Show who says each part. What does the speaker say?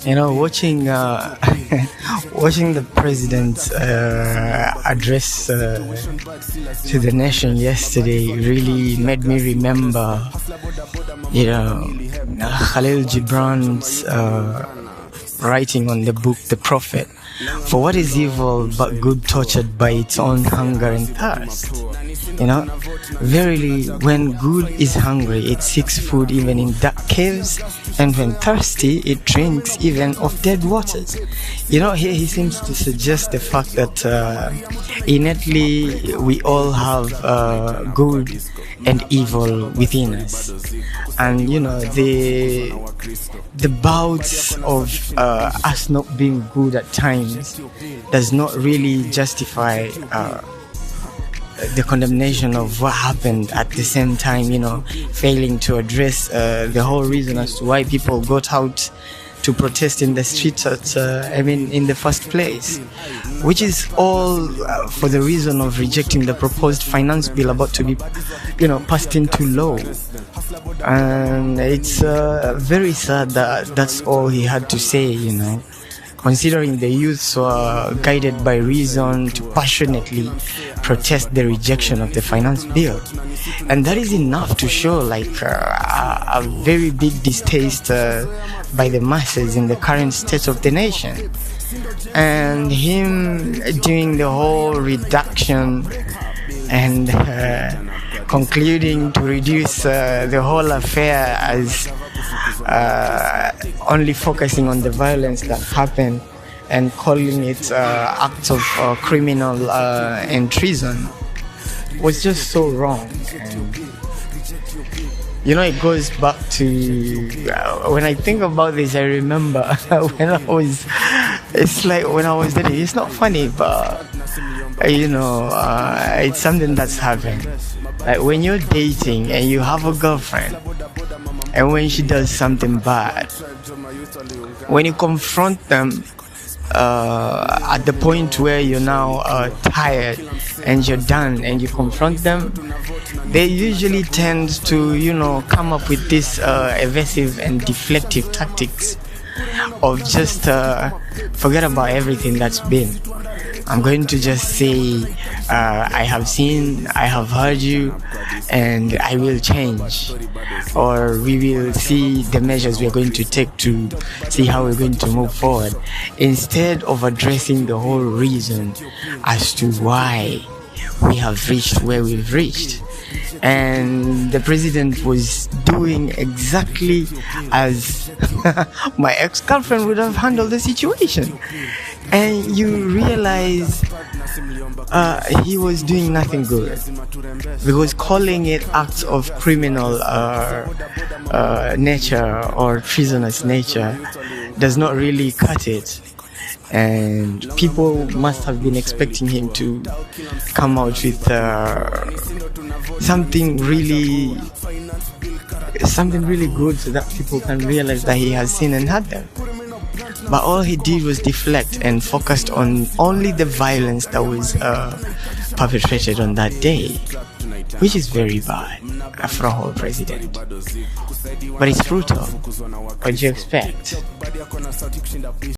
Speaker 1: Watching watching the president's address to the nation yesterday really made me remember, Khalil Gibran's writing on the book The Prophet. For what is evil but good tortured by its own hunger and thirst? Verily, when good is hungry, it seeks food even in dark caves, and when thirsty, it drinks even of dead waters. Here he seems to suggest the fact that innately we all have good and evil within us. And the bouts of us not being good at times does not really justify the condemnation of what happened. At the same time, failing to address the whole reason as to why people got out to protest in the streets in the first place, which is all for the reason of rejecting the proposed finance bill about to be passed into law. And it's very sad that that's all he had to say, considering the youths were guided by reason to passionately protest the rejection of the finance bill. And that is enough to show a very big distaste by the masses in the current state of the nation. And him doing the whole reduction and concluding to reduce the whole affair as only focusing on the violence that happened and calling it acts of criminal and treason was just so wrong. And it goes back to when I think about this, I remember when I was dating. It's not funny, but it's something that's happened. Like when you're dating and you have a girlfriend, and when she does something bad, when you confront them at the point where you're now tired and you're done and you confront them, they usually tend to come up with this evasive and deflective tactics of just forget about everything that's been. I'm going to just say, I have seen, I have heard you, and I will change. Or we will see the measures we are going to take to see how we're going to move forward, instead of addressing the whole reason as to why we have reached where we've reached. And the president was doing exactly as my ex-girlfriend would have handled the situation. And you realize he was doing nothing good, because calling it acts of criminal nature or treasonous nature does not really cut it. And people must have been expecting him to come out with something really good, so that people can realize that he has seen and heard them. But all he did was deflect and focused on only the violence that was perpetrated on that day, which is very bad for a whole president. But it's Ruto. What do you expect?